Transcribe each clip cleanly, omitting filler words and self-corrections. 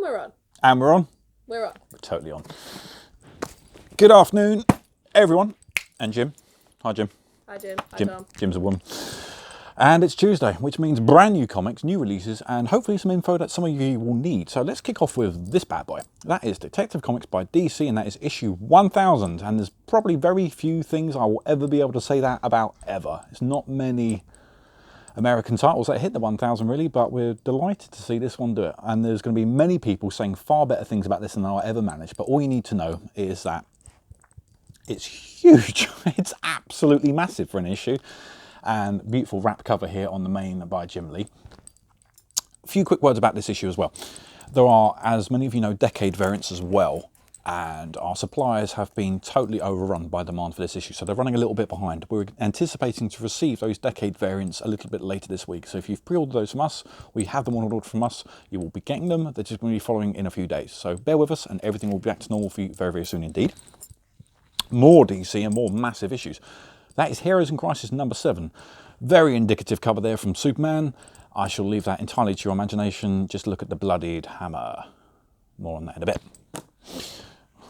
we're on. And we're on. We're on. We're totally on. Good afternoon, everyone. And Jim. Hi, Jim. Hi, Jim. Hi, Tom. Jim's a woman. And it's Tuesday, which means brand new comics, new releases, and hopefully some info that some of you will need. So let's kick off with this bad boy. That is Detective Comics by DC, and that is issue 1000. And there's probably very few things I will ever be able to say that about ever. It's not many American titles that hit the 1000 really, but we're delighted to see this one do it. And there's going to be many people saying far better things about this than I'll ever manage. But all you need to know is that it's huge. It's absolutely massive for an issue. And beautiful wrap cover here on the main by Jim Lee. A few quick words about this issue as well. There are, as many of you know, decade variants as well, and our suppliers have been totally overrun by demand for this issue, so they're running a little bit behind. We're anticipating to receive those decade variants a little bit later this week, so if you've pre-ordered those from us, or you have them on order from us, you will be getting them. They're just going to be following in a few days, so bear with us and everything will be back to normal for you very, very soon indeed. More DC and more massive issues. That is Heroes in Crisis number 7. Very indicative cover there from Superman. I shall leave that entirely to your imagination. Just look at the bloodied hammer. More on that in a bit.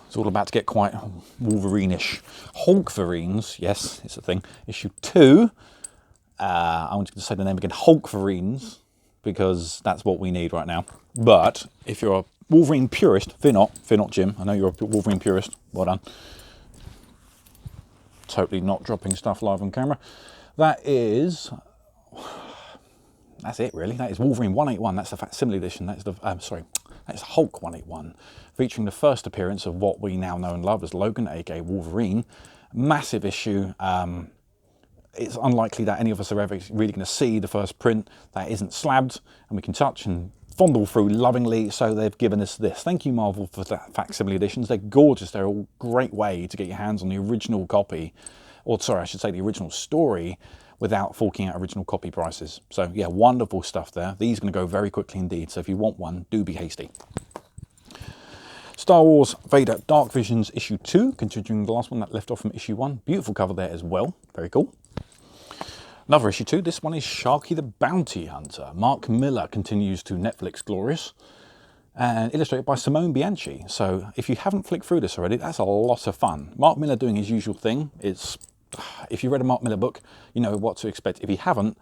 It's all about to get quite Wolverine-ish. Hulkverines, yes, it's a thing. Issue 2. I want you to say the name again, Hulkverines, because that's what we need right now. But if you're a Wolverine purist, fear not Jim. I know you're a Wolverine purist. Well done. Totally not dropping stuff live on camera. That's it really. That is Wolverine 181. That's the facsimile edition. That's the that's Hulk 181, featuring the first appearance of what we now know and love as Logan, aka Wolverine. Massive issue. It's unlikely that any of us are ever really going to see the first print that isn't slabbed and we can touch and fondle through lovingly, so they've given us this. Thank you, Marvel, for that facsimile editions. They're gorgeous. They're a great way to get your hands on the original copy, or sorry, I should say the original story, without forking out original copy prices. So yeah, wonderful stuff there. These are going to go very quickly indeed, so if you want one, do be hasty. Star Wars Vader Dark Visions issue 2, continuing the last one that left off from issue 1. Beautiful cover there as well. Very cool. Another issue 2, this one is Sharky the Bounty Hunter. Mark Miller continues to Netflix glorious, and illustrated by Simone Bianchi. So if you haven't flicked through this already, that's a lot of fun. Mark Miller doing his usual thing. If you read a Mark Miller book, you know what to expect. If you haven't,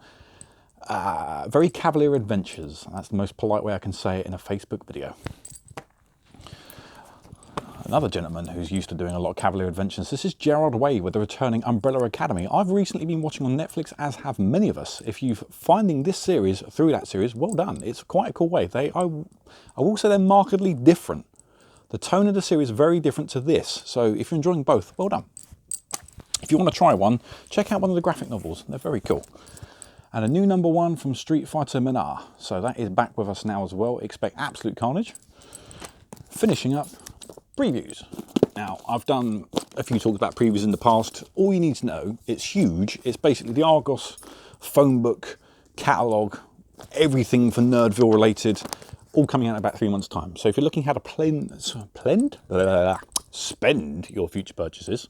very cavalier adventures. That's the most polite way I can say it in a Facebook video. Another gentleman who's used to doing a lot of cavalier adventures. This is Gerard Way with the returning Umbrella Academy. I've recently been watching on Netflix, as have many of us. If you're finding this series through that series, well done. It's quite a cool way. I will say they're markedly different. The tone of the series is very different to this. So if you're enjoying both, well done. If you want to try one, check out one of the graphic novels. They're very cool. And a new number 1 from Street Fighter Minar. So that is back with us now as well. Expect absolute carnage. Finishing up, previews. Now, I've done a few talks about previews in the past. All you need to know, it's huge. It's basically the Argos phone book, catalogue, everything for Nerdville related, all coming out in about 3 months' time. So if you're looking how to spend your future purchases,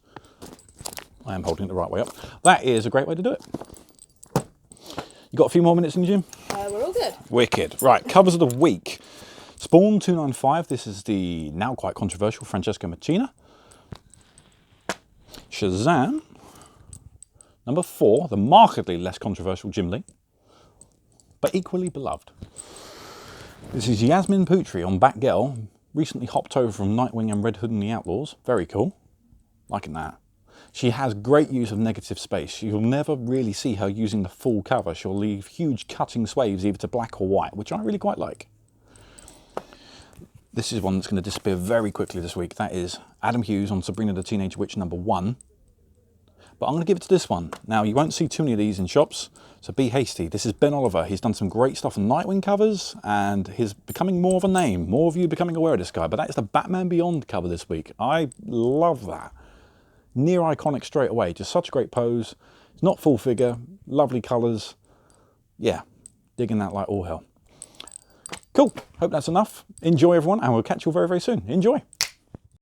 I am holding it the right way up, that is a great way to do it. You got a few more minutes in, Jim? We're all good. Wicked. Right, covers of the week. Spawn 295, this is the now quite controversial Francesco Machina. Shazam, number 4, the markedly less controversial Jim Lee, but equally beloved. This is Yasmin Putri on Batgirl, recently hopped over from Nightwing and Red Hood and the Outlaws. Very cool, liking that. She has great use of negative space. You'll never really see her using the full cover. She'll leave huge cutting swathes either to black or white, which I really quite like. This is one that's going to disappear very quickly this week. That is Adam Hughes on Sabrina the Teenage Witch number 1. But I'm going to give it to this one. Now, you won't see too many of these in shops, so be hasty. This is Ben Oliver. He's done some great stuff on Nightwing covers, and he's becoming more of a name. More of you becoming aware of this guy. But that is the Batman Beyond cover this week. I love that. Near iconic straight away. Just such a great pose. It's not full figure. Lovely colours. Yeah, digging that like all hell. Cool. Hope that's enough. Enjoy, everyone, and we'll catch you all very, very soon. Enjoy.